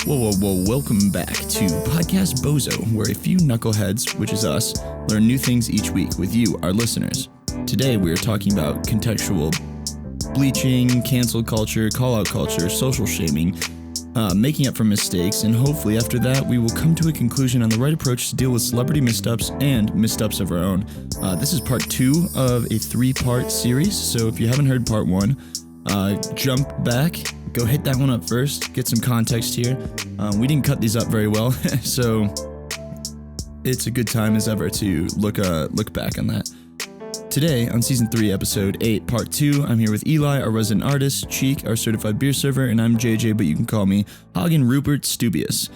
Whoa, whoa, whoa, welcome back to Podcast Bozo, where a few knuckleheads, which is us, learn new things each week with you, our listeners. Today we are talking about contextual bleaching, cancel culture, call-out culture, social shaming, making up for mistakes, and hopefully after that we will come to a conclusion on the right approach to deal with celebrity missteps and missteps of our own. This is part 2 of a 3-part series, so if you haven't heard part 1, jump back, go hit that one up first, get some context here. We didn't cut these up very well, so it's a good time as ever to look back on that. Today, on Season 3, Episode 8, Part 2, I'm here with Eli, our resident artist, Cheek, our certified beer server, and I'm JJ, but you can call me Hagen Rupert Stubius.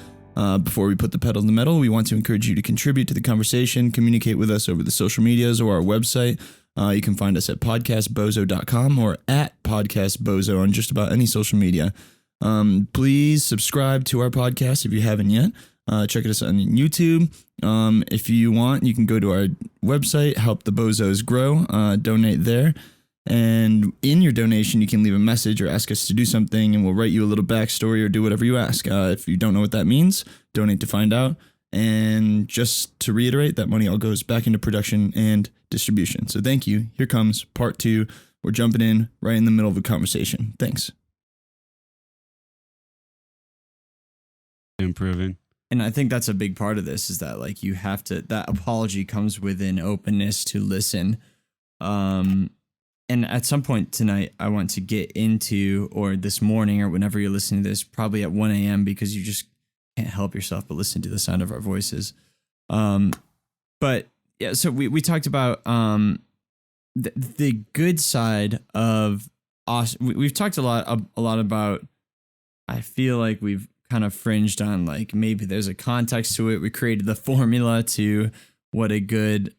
Before we put the pedal to the metal, we want to encourage you to contribute to the conversation, communicate with us over the social medias or our website. You can find us at podcastbozo.com or at podcastbozo on just about any social media. Please subscribe to our podcast if you haven't yet. Check us out on YouTube. If you want, you can go to our website, help the Bozos grow, donate there. And in your donation, you can leave a message or ask us to do something, and we'll write you a little backstory or do whatever you ask. If you don't know what that means, donate to find out. And just to reiterate, that money all goes back into production and distribution. So thank you. Here comes part 2. We're jumping in right in the middle of a conversation. Thanks. Improving. And I think that's a big part of this is that like you have to, that apology comes with an openness to listen. And at some point tonight, I want to get into, or this morning or whenever you're listening to this, probably at 1 a.m. because you just can't help yourself but listen to the sound of our voices. But yeah, so we talked about the good side of us. We've talked a lot about, I feel like we've kind of fringed on like maybe there's a context to it. We created the formula to what a good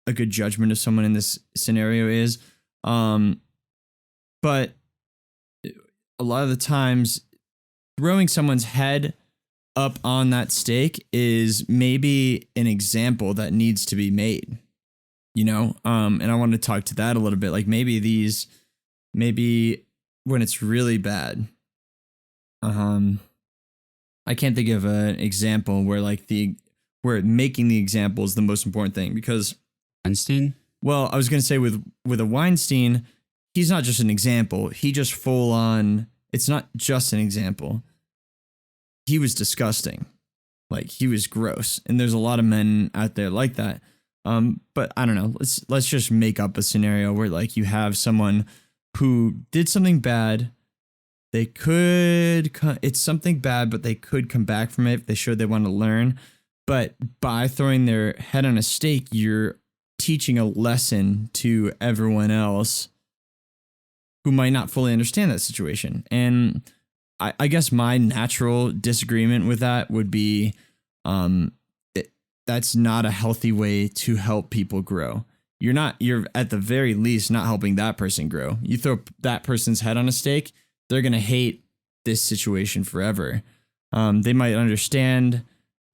judgment of someone in this scenario is. But a lot of the times throwing someone's head up on that stake is maybe an example that needs to be made, you know? And I want to talk to that a little bit. Like maybe when it's really bad, I can't think of an example where where making the example is the most important thing because Weinstein? Well, I was going to say with a Weinstein, he's not just an example. He just full on, it's not just an example. He was disgusting. Like he was gross. And there's a lot of men out there like that. But I don't know. Let's just make up a scenario where like you have someone who did something bad. It's something bad, but they could come back from it if they showed they want to learn. But by throwing their head on a stake, you're teaching a lesson to everyone else who might not fully understand that situation. And I guess my natural disagreement with that would be that's not a healthy way to help people grow. You're at the very least not helping that person grow. You throw that person's head on a stake, they're going to hate this situation forever. They might understand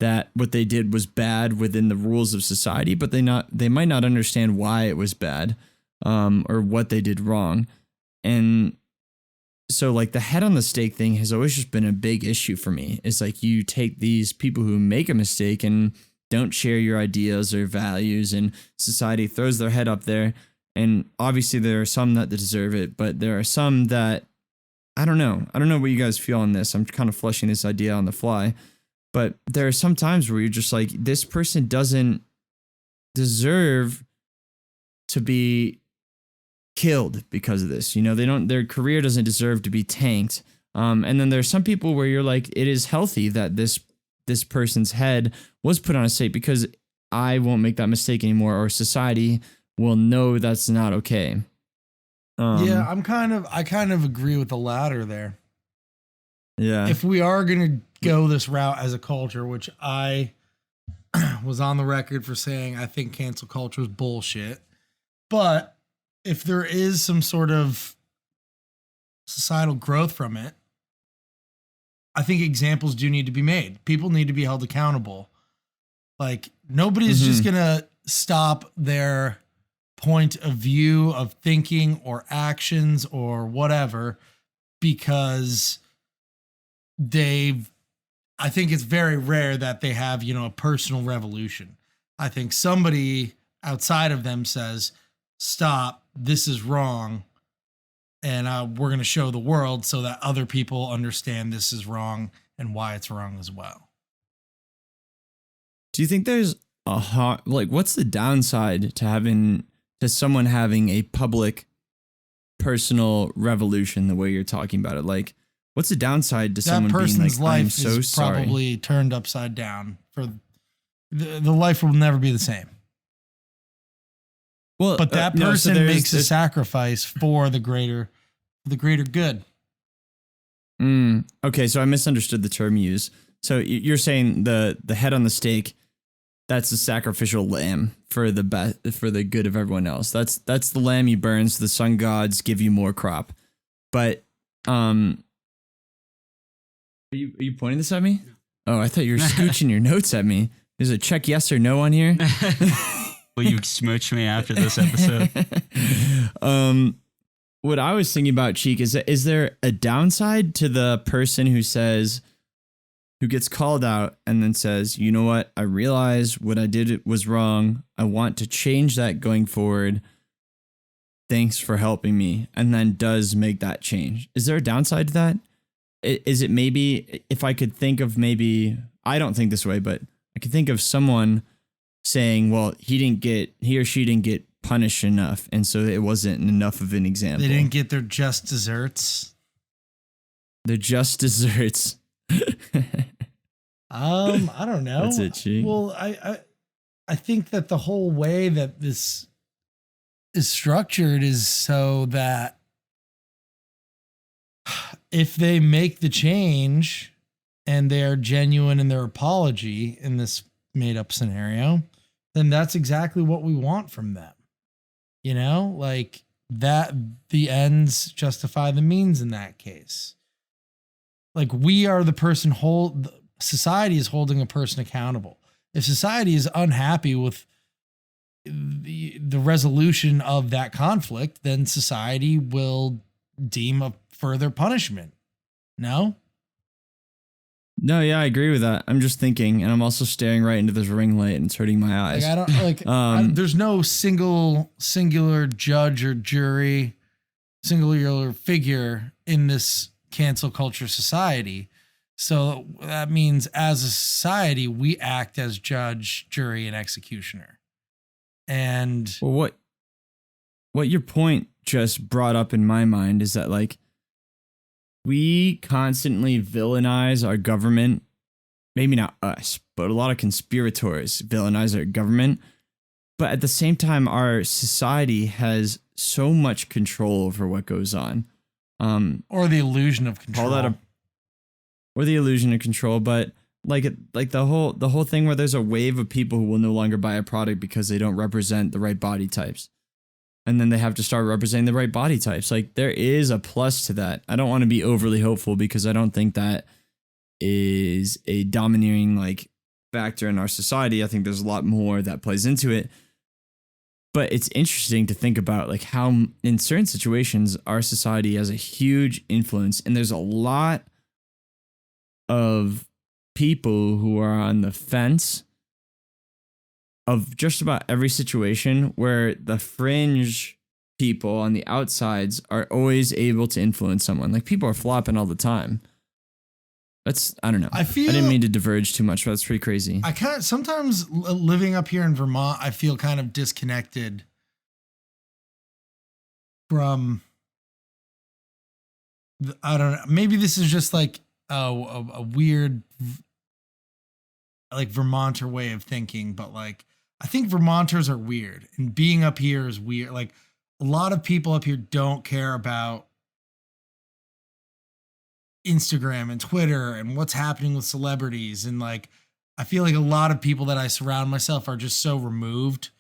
that what they did was bad within the rules of society, but they might not understand why it was bad, or what they did wrong. And so like the head on the stake thing has always just been a big issue for me. It's like you take these people who make a mistake and don't share your ideas or values, and society throws their head up there. And obviously there are some that deserve it, but there are some that I don't know what you guys feel on this. I'm kind of fleshing this idea on the fly, but there are some times where you're just like, this person doesn't deserve to be killed because of this. You know, their career doesn't deserve to be tanked. And then there's some people where you're like, it is healthy that this person's head was put on a stake because I won't make that mistake anymore, or society will know that's not okay. Yeah, I kind of agree with the latter there. Yeah. If we are going to go this route as a culture, which I was on the record for saying I think cancel culture is bullshit, but if there is some sort of societal growth from it, I think examples do need to be made. People need to be held accountable. Like nobody's just going to stop their point of view of thinking or actions or whatever because I think it's very rare that they have, a personal revolution. I think somebody outside of them says, stop, this is wrong. And we're going to show the world so that other people understand this is wrong and why it's wrong as well. Do you think there's what's the downside to someone having a public personal revolution the way you're talking about it? Like, what's the downside to someone being like, I'm so sorry? Probably turned upside down for the life will never be the same. Well, but that person makes a sacrifice for the greater good. Okay, so I misunderstood the term you use. So you're saying the head on the stake, that's the sacrificial lamb for the good of everyone else. That's the lamb you burn so the sun gods give you more crop. But are you pointing this at me? Oh, I thought you were scooching your notes at me. There's a check yes or no on here. Will you smirch me after this episode? What I was thinking about, Cheek, is there a downside to the person who gets called out and then says, you know what, I realize what I did was wrong. I want to change that going forward. Thanks for helping me. And then does make that change. Is there a downside to that? Is it maybe, if I could think of I don't think this way, but I could think of someone saying, well, he or she didn't get punished enough, and so it wasn't enough of an example. They didn't get their just desserts. They're just desserts. I don't know. That's it, Cheek. Well, I think that the whole way that this is structured is so that if they make the change and they are genuine in their apology in this made up scenario, then that's exactly what we want from them. Like that, the ends justify the means in that case. Like we are the person society is holding a person accountable. If society is unhappy with the resolution of that conflict, then society will deem a further punishment. No? No, yeah, I agree with that. I'm just thinking, and I'm also staring right into this ring light, and it's hurting my eyes. Like, I don't there's no singular judge or jury, singular figure in this cancel culture society. So that means as a society, we act as judge, jury, and executioner. And well, what your point just brought up in my mind is that, like, we constantly villainize our government. Maybe not us, but a lot of conspirators villainize our government. But at the same time, our society has so much control over what goes on. Or the illusion of control. Or the illusion of control. But like the whole thing where there's a wave of people who will no longer buy a product because they don't represent the right body types. And then they have to start representing the right body types. Like, there is a plus to that. I don't want to be overly hopeful because I don't think that is a domineering factor in our society. I think there's a lot more that plays into it. But it's interesting to think about how in certain situations our society has a huge influence, and there's a lot of people who are on the fence of just about every situation, where the fringe people on the outsides are always able to influence someone. Like, people are flopping all the time. I don't know. I didn't mean to diverge too much, but that's pretty crazy. I sometimes living up here in Vermont, I feel kind of disconnected from I don't know. Maybe this is just a weird Vermonter way of thinking, but I think Vermonters are weird, and being up here is weird. A lot of people up here don't care about Instagram and Twitter and what's happening with celebrities. And I feel like a lot of people that I surround myself are just so removed,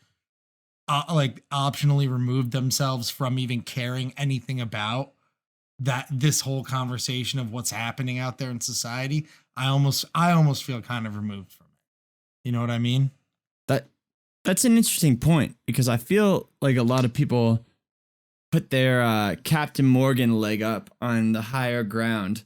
optionally removed themselves from even caring anything about this whole conversation of what's happening out there in society. I almost feel kind of removed from it. You know what I mean? That's an interesting point, because I feel like a lot of people put their Captain Morgan leg up on the higher ground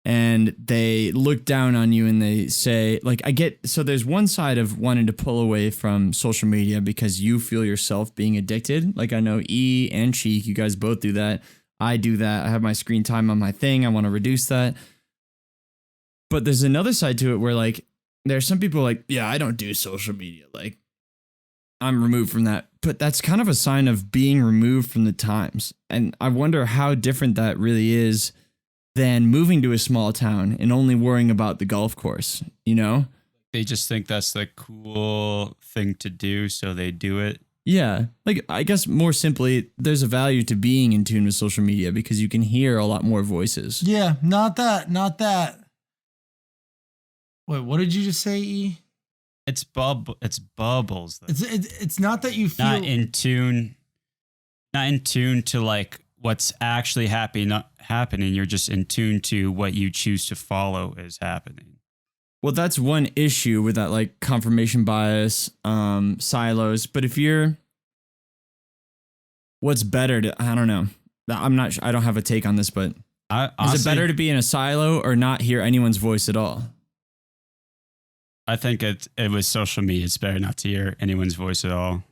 and they look down on you and they say, like, so there's one side of wanting to pull away from social media because you feel yourself being addicted. Like, I know E and Cheek, you guys both do that. I do that. I have my screen time on my thing. I want to reduce that. But there's another side to it where, like, there are some people like, yeah, I don't do social media. Like, I'm removed from that. But that's kind of a sign of being removed from the times. And I wonder how different that really is than moving to a small town and only worrying about the golf course, you know? They just think that's the cool thing to do, so they do it. Yeah. Like, I guess more simply, there's a value to being in tune with social media because you can hear a lot more voices. Yeah, not that. Wait, what did you just say, E? It's bubbles. Though. It's not that you feel not in tune to like what's actually happening. You're just in tune to what you choose to follow is happening. Well, that's one issue with that, like, confirmation bias, silos. But if you're, what's better to, I don't know. I'm not sure. I don't have a take on this, but honestly, is it better to be in a silo or not hear anyone's voice at all? I think it was social media. It's better not to hear anyone's voice at all.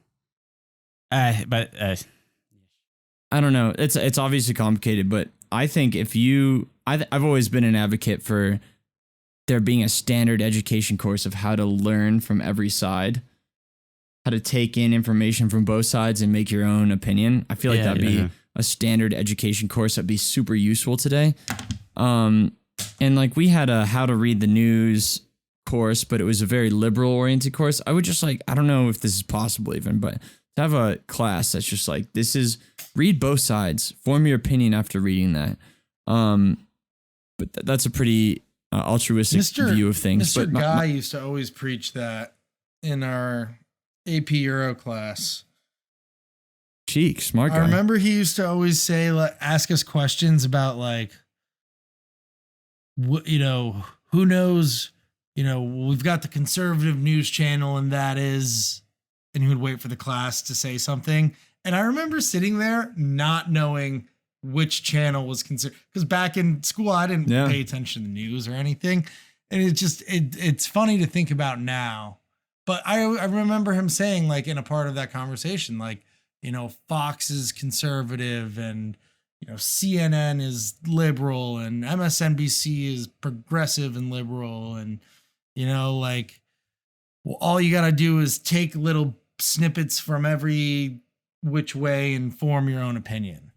But I don't know. It's obviously complicated, but I think I've always been an advocate for there being a standard education course of how to learn from every side, how to take in information from both sides and make your own opinion. I feel like that'd be a standard education course that'd be super useful today. And like, we had a how to read the news course, but it was a very liberal oriented course. I would just like, I don't know if this is possible even, but to have a class that's just like, this is read both sides, form your opinion after reading that. But that's a pretty altruistic view of things. Mr. But Guy used to always preach that in our AP Euro class. Cheek, smart guy. I remember he used to always say, like, ask us questions about, like, what, you know, who knows, you know, we've got the conservative news channel and that is, and he would wait for the class to say something. And I remember sitting there not knowing which channel was considered, because back in school, I didn't pay attention to the news or anything. And it's funny to think about now, but I remember him saying, like, in a part of that conversation, like, you know, Fox is conservative and, you know, CNN is liberal and MSNBC is progressive and liberal. And, you know, like, well, all you got to do is take little snippets from every which way and form your own opinion.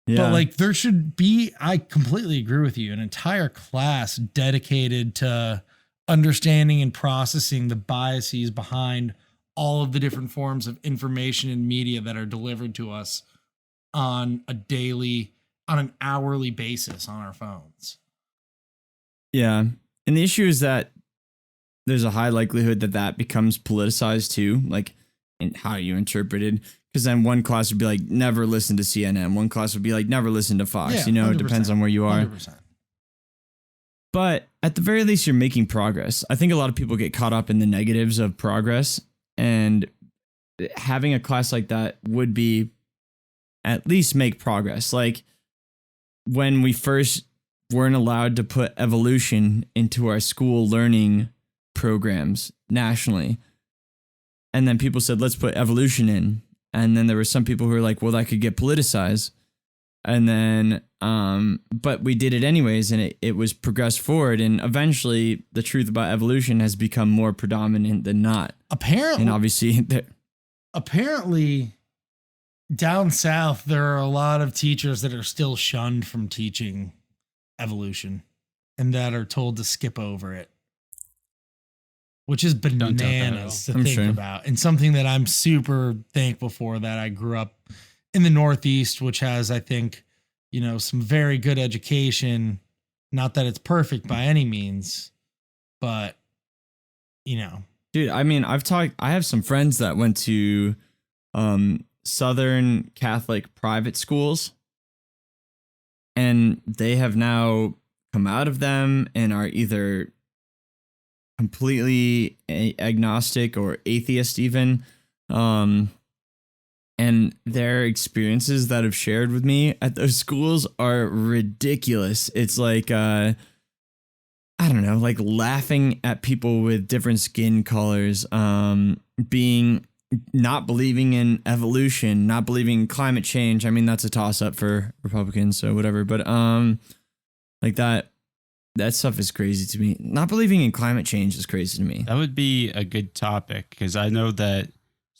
Yeah. But like, there should be, I completely agree with you, an entire class dedicated to understanding and processing the biases behind all of the different forms of information and media that are delivered to us on an hourly basis on our phones. Yeah. And the issue is that there's a high likelihood that becomes politicized too, like in how you interpreted. Because then one class would be like, never listen to CNN. One class would be like, never listen to Fox. Yeah, you know, it depends on where you are. 100%. But at the very least, you're making progress. I think a lot of people get caught up in the negatives of progress. And having a class like that would be at least make progress. Like when we first weren't allowed to put evolution into our school learning programs nationally. And then people said, let's put evolution in. And then there were some people who were like, well, that could get politicized. And then, but we did it anyways, and it was progressed forward. And eventually the truth about evolution has become more predominant than not. Apparently. And obviously, apparently down south, there are a lot of teachers that are still shunned from teaching evolution and that are told to skip over it, which is bananas to think about, and something that I'm super thankful for, that I grew up in the Northeast, which has, I think, you know, some very good education. Not that it's perfect by any means, but, you know. Dude, I mean, I have some friends that went to Southern Catholic private schools, and they have now come out of them and are either completely agnostic or atheist even. And and their experiences that have shared with me at those schools are ridiculous. It's like, I don't know, like laughing at people with different skin colors, not believing in evolution, not believing in climate change. I mean, that's a toss up for Republicans, so whatever. But like that stuff is crazy to me. Not believing in climate change is crazy to me. That would be a good topic because I know that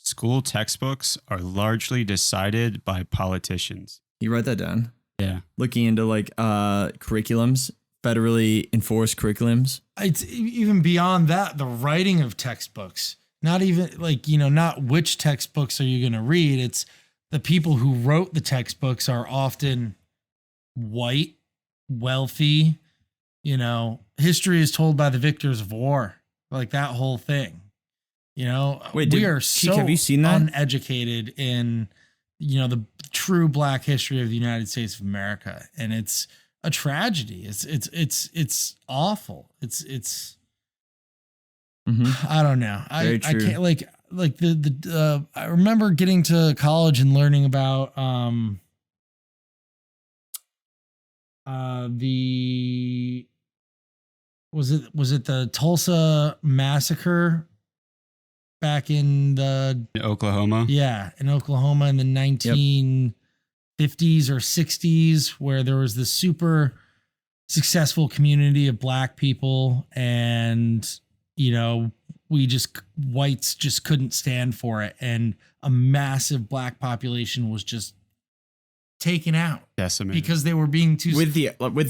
school textbooks are largely decided by politicians. You write that down? Yeah. Looking into like curriculums, federally enforced curriculums. It's even beyond that, the writing of textbooks. Not even like, not which textbooks are you going to read. It's the people who wrote the textbooks are often white, wealthy. History is told by the victors of war, like that whole thing. Wait, we are so have you seen that? Uneducated in, the true Black history of the United States of America, and it's a tragedy. It's awful. It's. Mm-hmm. I don't know. I can't like I remember getting to college and learning about was it the Tulsa massacre back in Oklahoma? Yeah, in Oklahoma in the 1950s or 60s, where there was this super successful community of Black people, and whites just couldn't stand for it, and a massive Black population was just taken out, decimated, because they were being too with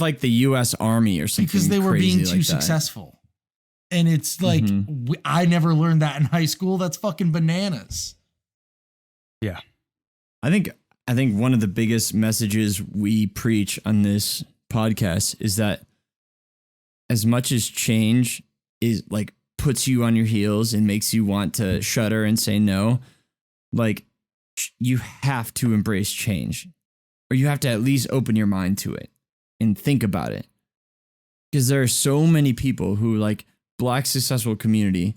like the U.S. Army or something, because they were being too like successful. And it's like, I never learned that in high school. That's fucking bananas. Yeah. I think one of the biggest messages we preach on this podcast is that as much as change is like puts you on your heels and makes you want to shudder and say no, like you have to embrace change, or you have to at least open your mind to it and think about it. Because there are so many people who, like, Black successful community,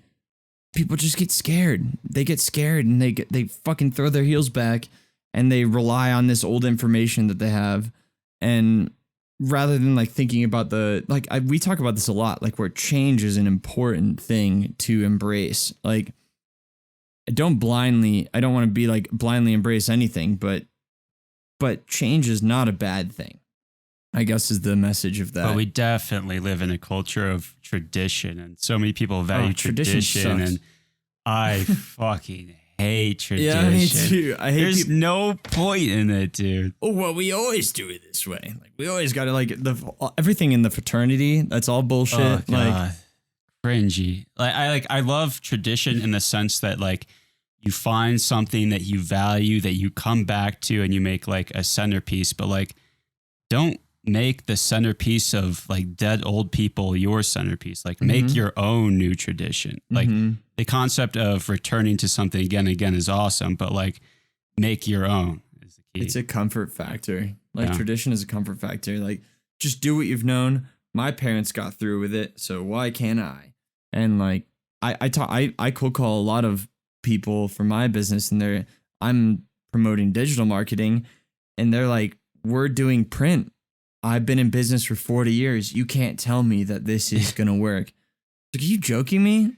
people just get scared. They get scared and they fucking throw their heels back and they rely on this old information that they have. And rather than like thinking about we talk about this a lot, like where change is an important thing to embrace. Like, I don't want to be like blindly embrace anything, but change is not a bad thing, I guess, is the message of that. But we definitely live in a culture of tradition, and so many people value tradition, and I fucking hate tradition. Yeah, me too. There's no point in it, dude. Oh, well, we always do it this way. Like, we always got to like everything in the fraternity. That's all bullshit. Oh, God. Cringy. I love tradition in the sense that like you find something that you value, that you come back to, and you make like a centerpiece. But like, don't make the centerpiece of like dead old people your centerpiece. Like, make your own new tradition. Like, the concept of returning to something again and again is awesome, but like, make your own is the key. It's a comfort factor. Like, tradition is a comfort factor. Like, just do what you've known. My parents got through with it, so why can't I? And like, I cold call a lot of people for my business, and I'm promoting digital marketing, and they're like, we're doing print. I've been in business for 40 years. You can't tell me that this is going to work. Like, are you joking me?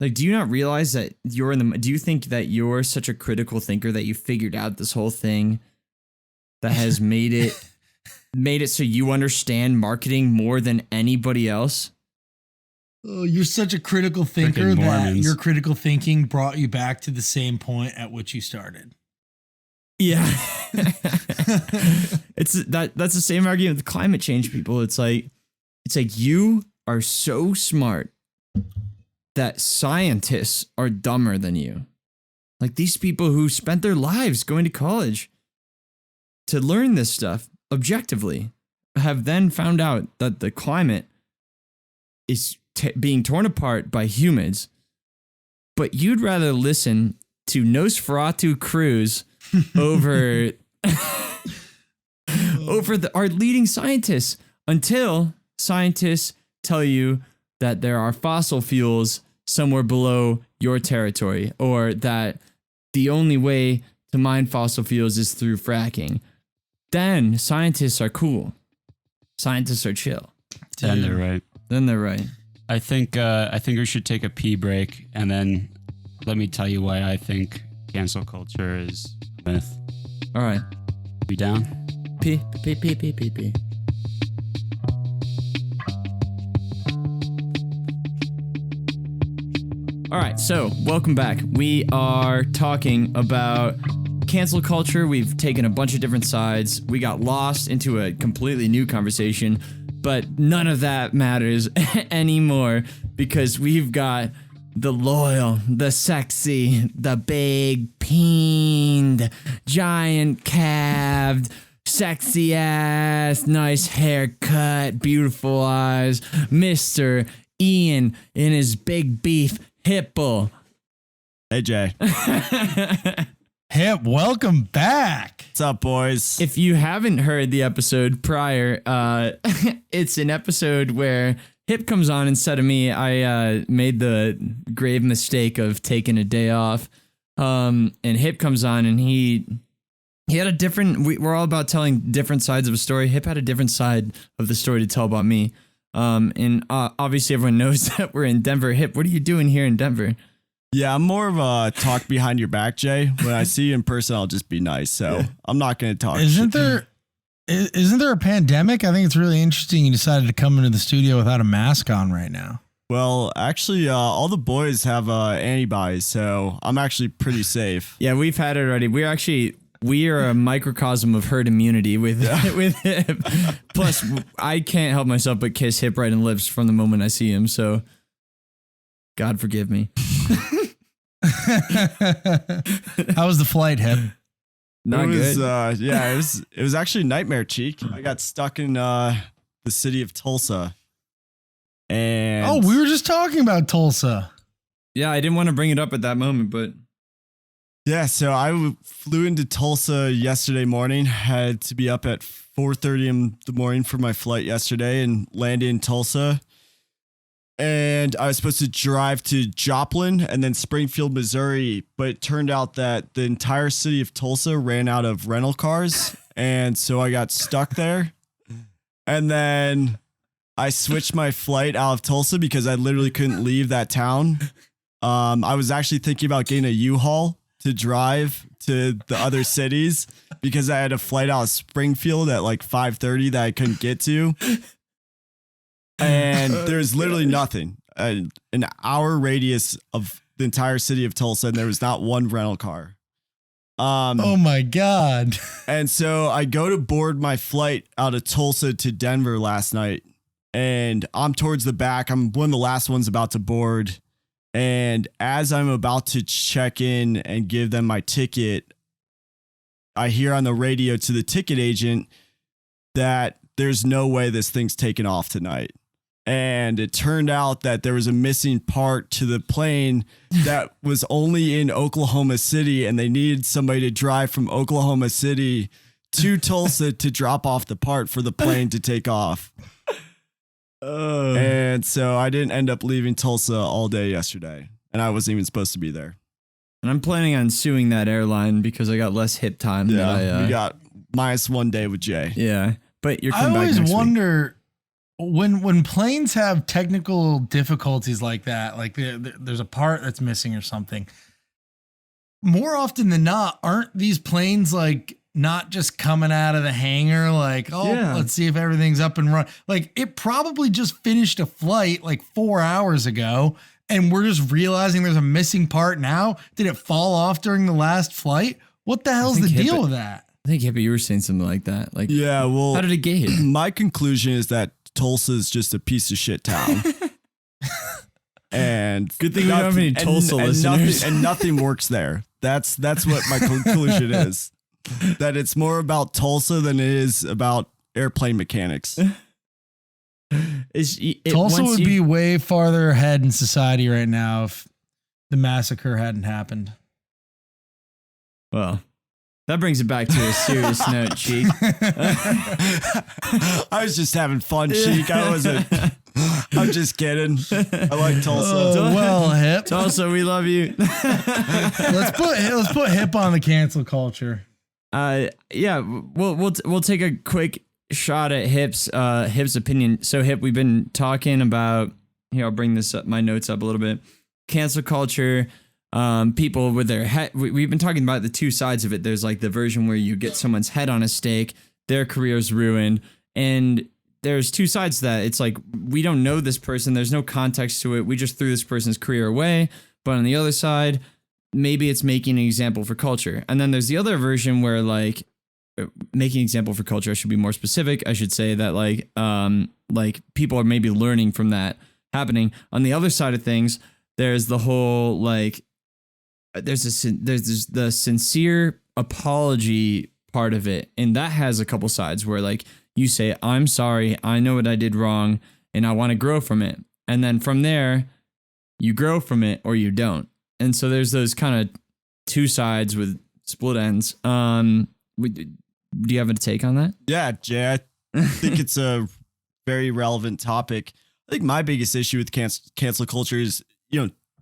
Like, do you not realize that do you think that you're such a critical thinker that you figured out this whole thing that has made it so you understand marketing more than anybody else? Oh, you're such a critical thinker that your critical thinking brought you back to the same point at which you started. Yeah. That's the same argument with climate change people. It's like you are so smart that scientists are dumber than you. Like, these people who spent their lives going to college to learn this stuff objectively have then found out that the climate is being torn apart by humans. But you'd rather listen to Nosferatu Cruz over our leading scientists, until scientists tell you that there are fossil fuels somewhere below your territory, or that the only way to mine fossil fuels is through fracking, then scientists are cool. Scientists are chill. And they're right. Then they're right. I think we should take a pee break, and then let me tell you why I think cancel culture is a myth. All right. We down? Pee. All right, so welcome back. We are talking about cancel culture. We've taken a bunch of different sides. We got lost into a completely new conversation, but none of that matters anymore because we've got the loyal, the sexy, the big peened, giant calved, sexy ass, nice haircut, beautiful eyes, Mr. Ian in his big beef Hipple. Hey, Jay. Hip, welcome back. What's up, boys? If you haven't heard the episode prior, it's an episode where Hip comes on instead of me. I made the grave mistake of taking a day off. And Hip comes on and he had a different, we're all about telling different sides of a story. Hip had a different side of the story to tell about me. And obviously everyone knows that we're in Denver. Hip, what are you doing here in Denver? Yeah, I'm more of a talk behind your back, Jay. When I see you in person, I'll just be nice. So I'm not going to talk. Isn't there a pandemic? I think it's really interesting you decided to come into the studio without a mask on right now. Well, actually, all the boys have antibodies, so I'm actually pretty safe. Yeah, we've had it already. We are a microcosm of herd immunity with Hip. Plus, I can't help myself but kiss Hip right in the lips from the moment I see him. So, God forgive me. How was the flight, Hip? Not good. It was actually nightmare, cheek. I got stuck in the city of Tulsa. And we were just talking about Tulsa. Yeah, I didn't want to bring it up at that moment, but yeah, so I flew into Tulsa yesterday morning. Had to be up at 4:30 in the morning for my flight yesterday and landed in Tulsa. And I was supposed to drive to Joplin and then Springfield, Missouri, but it turned out that the entire city of Tulsa ran out of rental cars, and so I got stuck there. And then I switched my flight out of Tulsa because I literally couldn't leave that town. I was actually thinking about getting a U-Haul to drive to the other cities because I had a flight out of Springfield at like 5:30 that I couldn't get to. And there's literally nothing. An hour radius of the entire city of Tulsa, and there was not one rental car. Oh my God. And so I go to board my flight out of Tulsa to Denver last night, and I'm towards the back. I'm one of the last ones about to board. And as I'm about to check in and give them my ticket, I hear on the radio to the ticket agent that there's no way this thing's taking off tonight. And it turned out that there was a missing part to the plane that was only in Oklahoma City, and they needed somebody to drive from Oklahoma City to Tulsa to drop off the part for the plane to take off. And so I didn't end up leaving Tulsa all day yesterday, and I wasn't even supposed to be there. And I'm planning on suing that airline because I got less hip time. Yeah, we got -1 day with Jay. Yeah, but you're I coming back always next week. wonder when planes have technical difficulties like that, like there's a part that's missing or something. More often than not, aren't these planes like not just coming out of the hangar like, let's see if everything's up and running. Like it probably just finished a flight like 4 hours ago, and we're just realizing there's a missing part now. Did it fall off during the last flight? What the hell's the deal with that? I think, Hippie, you were saying something like that. Like, yeah, well, how did it get here? My conclusion is that Tulsa is just a piece of shit town. And good thing we don't have any Tulsa listeners. Nothing works there. That's what my conclusion is. That it's more about Tulsa than it is about airplane mechanics. Tulsa would be way farther ahead in society right now if the massacre hadn't happened. Well, that brings it back to a serious note, Cheek. I was just having fun, Cheek. I wasn't. I'm just kidding. I like Tulsa. Well, Hip. Tulsa, we love you. Let's put Hip on the cancel culture. Yeah, we'll take a quick shot at Hip's opinion. So Hip, we've been talking about here. I'll bring this up, my notes up a little bit. Cancel culture. People with their head. We've been talking about the two sides of it. There's like the version where you get someone's head on a stake, their career's ruined, and there's two sides to that. It's like we don't know this person. There's no context to it. We just threw this person's career away. But on the other side, maybe it's making an example for culture. And then there's the other version where like making an example for culture. I should be more specific. I should say that like people are maybe learning from that happening. On the other side of things, there's the whole like there's the sincere apology part of it, and that has a couple sides where like you say, I'm sorry, I know what I did wrong, and I want to grow from it. And then from there, you grow from it or you don't. And so there's those kind of two sides with split ends. Do you have a take on that? Yeah, Jay, I think it's a very relevant topic. I think my biggest issue with cancel culture is,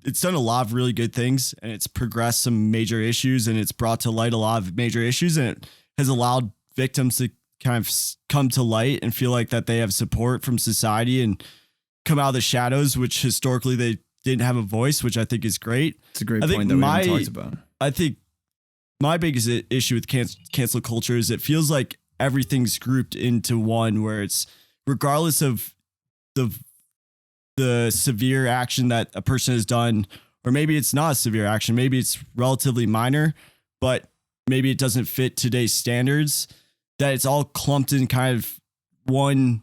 it's done a lot of really good things, and it's progressed some major issues, and it's brought to light a lot of major issues, and it has allowed victims to kind of come to light and feel like that they have support from society and come out of the shadows, which historically they didn't have a voice, which I think is great. It's a great point that we haven't talked about. I think my biggest issue with cancel culture is it feels like everything's grouped into one, where it's regardless of the severe action that a person has done, or maybe it's not a severe action, maybe it's relatively minor, but maybe it doesn't fit today's standards, that it's all clumped in kind of one,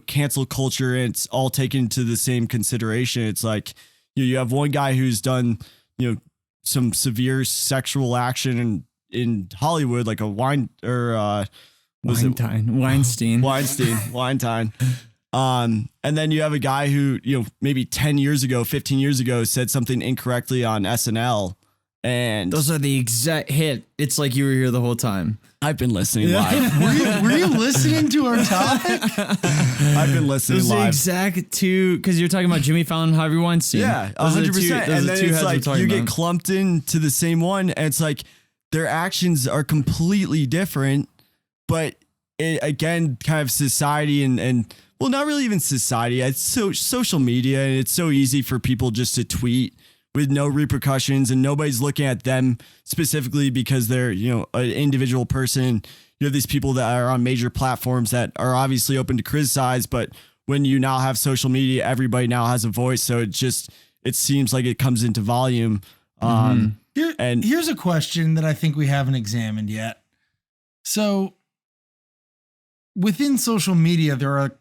cancel culture, and it's all taken to the same consideration. It's like, you have one guy who's done, some severe sexual action in Hollywood, like a Weinstein. And then you have a guy who, maybe 10 years ago, 15 years ago said something incorrectly on SNL. And those are the exact hit. It's like you were here the whole time. I've been listening live. Were you listening to our topic? I've been listening those live. The exact two, because you're talking about Jimmy Fallon, Harvey Weinstein. Yeah, 100%. And then it's like you get clumped into the same one, and it's like their actions are completely different, but it, again, kind of society and well, not really even society. It's so social media, and it's so easy for people just to tweet with no repercussions, and nobody's looking at them specifically because they're, an individual person. You have these people that are on major platforms that are obviously open to criticize, but when you now have social media, everybody now has a voice. So it seems like it comes into volume. And here's a question that I think we haven't examined yet. So within social media, there are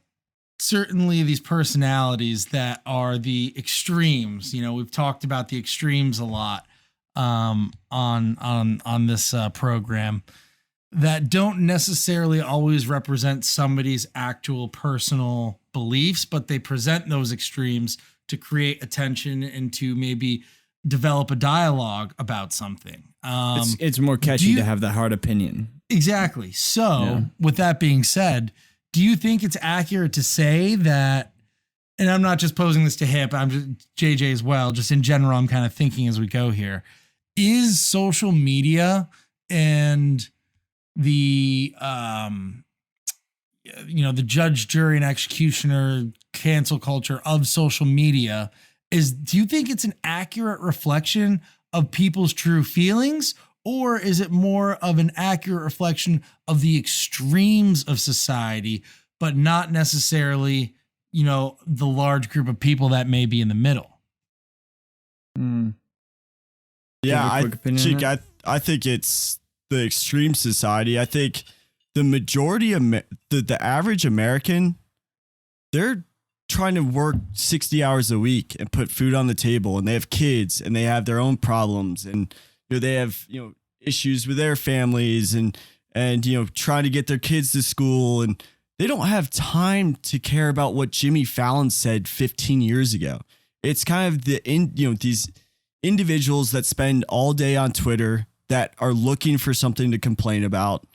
certainly these personalities that are the extremes. We've talked about the extremes a lot on this program, that don't necessarily always represent somebody's actual personal beliefs, but they present those extremes to create attention and to maybe develop a dialogue about something. It's more catchy to have that hard opinion. Exactly. So with that being said, do you think it's accurate to say that, and I'm not just posing this to Hip, I'm just JJ as well, just in general, I'm kind of thinking as we go here, is social media and the, the judge, jury, and executioner cancel culture of social media, do you think it's an accurate reflection of people's true feelings? Or is it more of an accurate reflection of the extremes of society, but not necessarily, the large group of people that may be in the middle? Yeah, I think it's the extreme society. I think the majority of the average American, they're trying to work 60 hours a week and put food on the table, and they have kids and they have their own problems, and they have, issues with their families and trying to get their kids to school, and they don't have time to care about what Jimmy Fallon said 15 years ago. It's kind of these individuals that spend all day on Twitter that are looking for something to complain about.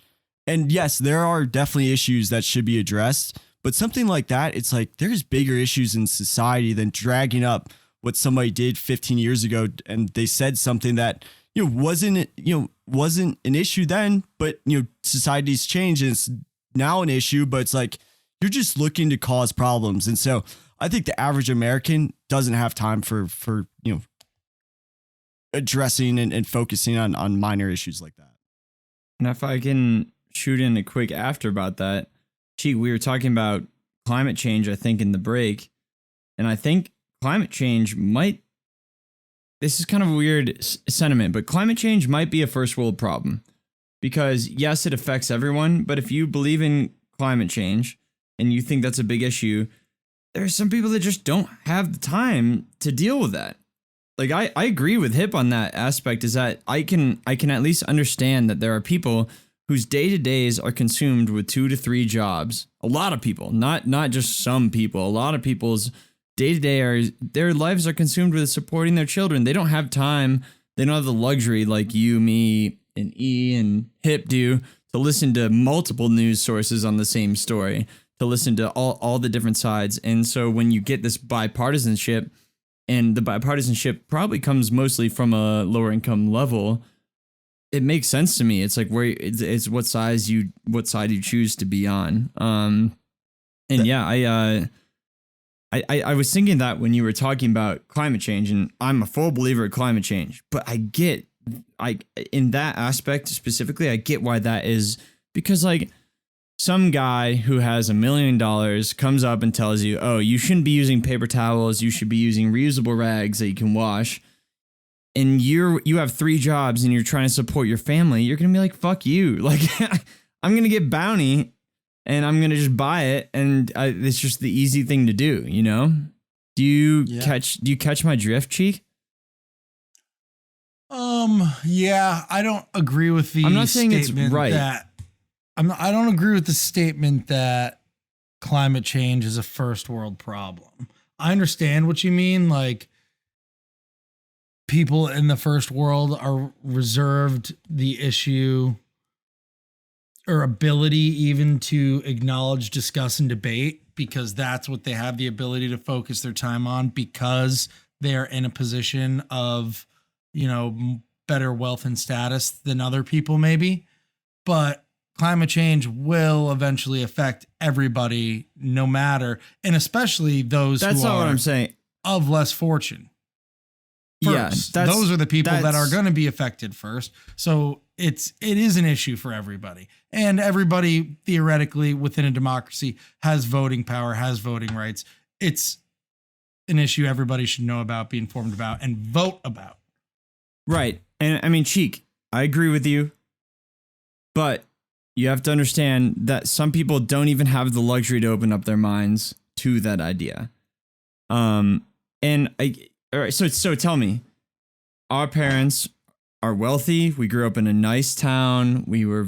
And yes, there are definitely issues that should be addressed, But something like that, it's like there's bigger issues in society than dragging up what somebody did 15 years ago, and they said something that wasn't an issue then, but society's changed and it's now an issue. But it's like you're just looking to cause problems, and so I think the average American doesn't have time for addressing and focusing on minor issues like that. And if I can shoot in a quick after about that, we were talking about climate change, I think, in the break. And I think climate change this is kind of a weird sentiment, but climate change might be a first world problem. Because yes, it affects everyone, but if you believe in climate change and you think that's a big issue, there are some people that just don't have the time to deal with that. Like I agree with Hip on that aspect, is that I can at least understand that there are people whose day-to-days are consumed with 2 to 3 jobs. A lot of people, not just some people. A lot of people's day-to-day their lives are consumed with supporting their children. They don't have time. They don't have the luxury like you, me, and E and Hip do to listen to multiple news sources on the same story, to listen to all the different sides. And so when you get this bipartisanship, and the bipartisanship probably comes mostly from a lower income level, it makes sense to me. It's like it's what side you choose to be on. And yeah, I was thinking that when you were talking about climate change, and I'm a full believer in climate change, but in that aspect specifically, I get why that is, because like some guy who has $1 million comes up and tells you, oh, you shouldn't be using paper towels, you should be using reusable rags that you can wash, and you have 3 jobs and you're trying to support your family, you're gonna be like, fuck you. Like I'm gonna get Bounty and I'm gonna just buy it, and it's just the easy thing to do, Do you catch my drift, Cheek? Yeah, I don't agree with the I'm not saying it's statement right. that I don't agree with the statement that climate change is a first world problem. I understand what you mean. Like, people in the first world are reserved the issue or ability even to acknowledge, discuss, and debate, because that's what they have the ability to focus their time on, because they're in a position of, better wealth and status than other people maybe. But climate change will eventually affect everybody, no matter, and especially those That's who not are what I'm saying. of less fortune. First. Yeah, those are the people that are going to be affected first. So it is an issue for everybody, and everybody theoretically within a democracy has voting power, has voting rights. It's an issue everybody should know about, be informed about, and vote about. Right. And I mean, Cheek, I agree with you, but you have to understand that some people don't even have the luxury to open up their minds to that idea. All right, so tell me, our parents are wealthy. We grew up in a nice town. We were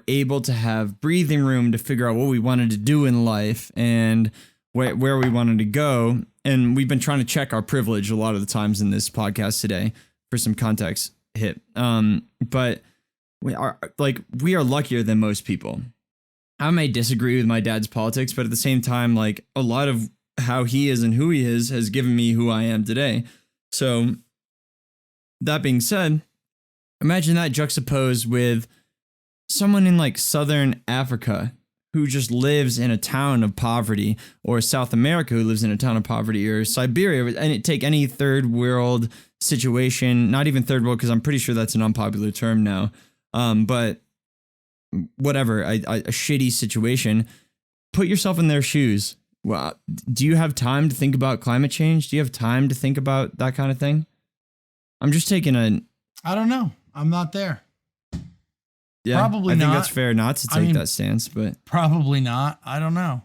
able to have breathing room to figure out what we wanted to do in life and where we wanted to go. And we've been trying to check our privilege a lot of the times in this podcast today for some context hit. But we are luckier than most people. I may disagree with my dad's politics, but at the same time, like, a lot of how he is and who he is has given me who I am today. So that being said, imagine that juxtaposed with someone in like Southern Africa who just lives in a town of poverty, or South America who lives in a town of poverty, or Siberia, and take any third world situation, not even third world, because I'm pretty sure that's an unpopular term now. But whatever, a shitty situation, put yourself in their shoes. Well, do you have time to think about climate change? Do you have time to think about that kind of thing? I'm just taking I don't know. I'm not there. Yeah, probably I think not. that's fair not to take that stance, but probably not. I don't know.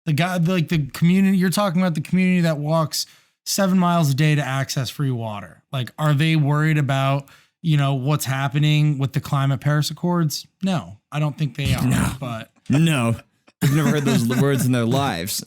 The guy, like the community, you're talking about the community that walks 7 miles a day to access free water. Like, are they worried about, what's happening with the climate Paris Accords? No, I don't think they are. No. But no. They've never heard those words in their lives.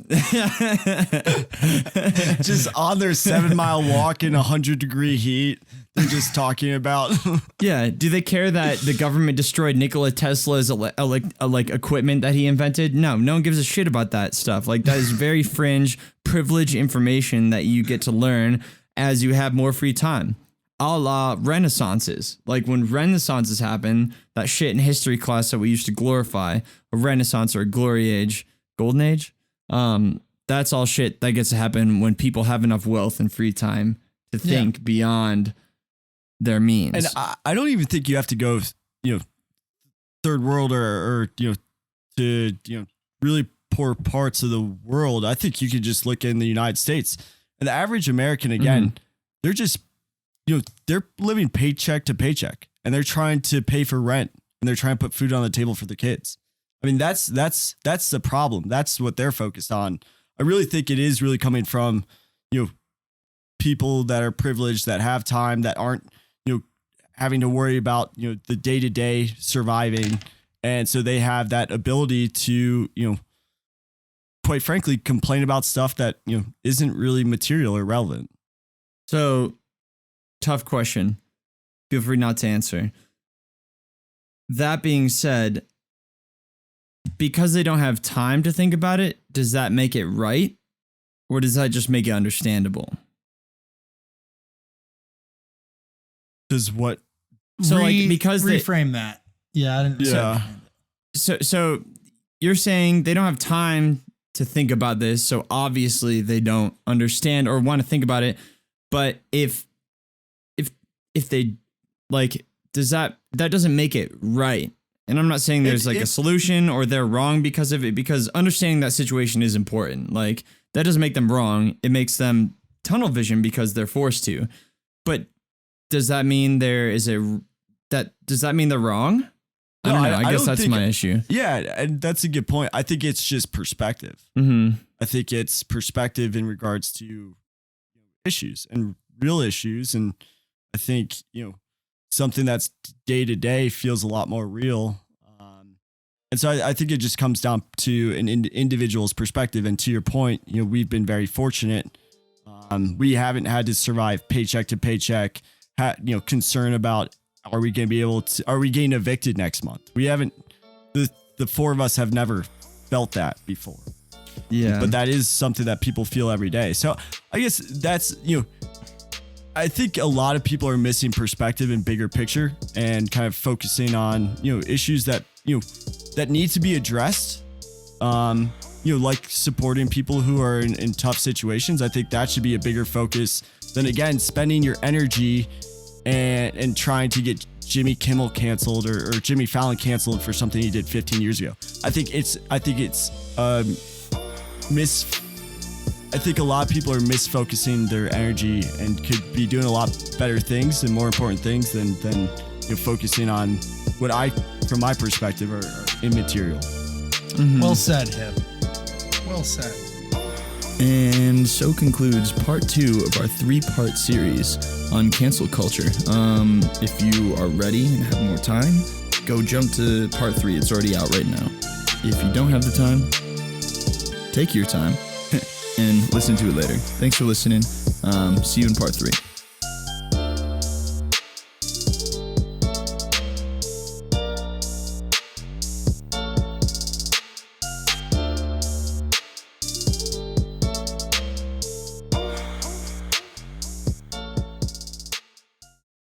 Just on their 7-mile walk in 100-degree heat, they're just talking about. Yeah. Do they care that the government destroyed Nikola Tesla's equipment that he invented? No one gives a shit about that stuff. Like, that is very fringe, privileged information that you get to learn as you have more free time. A la Renaissances. Like, when Renaissances happen, that shit in history class that we used to glorify, a Renaissance or a glory age, golden age, that's all shit that gets to happen when people have enough wealth and free time to think beyond their means. And I don't even think you have to go, third world or to, really poor parts of the world. I think you could just look in the United States. And the average American, again, they're just, they're living paycheck to paycheck, and they're trying to pay for rent, and they're trying to put food on the table for their kids. I mean, that's the problem. That's what they're focused on. I really think it is really coming from, people that are privileged, that have time, that aren't, having to worry about, the day-to-day surviving. And so they have that ability to, quite frankly, complain about stuff that, isn't really material or relevant. So, tough question. Feel free not to answer. That being said, because they don't have time to think about it, does that make it right? Or does that just make it understandable? Does what? So because reframe that. Yeah, I didn't. Yeah. So you're saying they don't have time to think about this, so obviously they don't understand or want to think about it. But if they does that doesn't make it right. And I'm not saying there's a solution or they're wrong because of it, because understanding that situation is important. Like, that doesn't make them wrong. It makes them tunnel vision because they're forced to. But does that mean does that mean they're wrong? I don't know. I guess that's my issue. Yeah, and that's a good point. I think it's just perspective. Mm-hmm. I think it's perspective in regards to issues and real issues. And I think, something that's day to day feels a lot more real. And so I think it just comes down to an individual's perspective. And to your point, we've been very fortunate. We haven't had to survive paycheck to paycheck, concern about, are we getting evicted next month? We haven't, the four of us have never felt that before. Yeah. But that is something that people feel every day. So I guess that's, I think a lot of people are missing perspective and bigger picture and kind of focusing on, issues that, that need to be addressed. Like supporting people who are in tough situations. I think that should be a bigger focus than, again, spending your energy and trying to get Jimmy Kimmel canceled or Jimmy Fallon canceled for something he did 15 years ago. I think a lot of people are misfocusing their energy and could be doing a lot better things and more important things than focusing on what from my perspective, are immaterial. Mm-hmm. Well said, Hip. Well said. And so concludes part 2 of our 3-part series on cancel culture. If you are ready and have more time, go jump to part 3. It's already out right now. If you don't have the time, take your time and listen to it later. Thanks for listening. See you in part 3.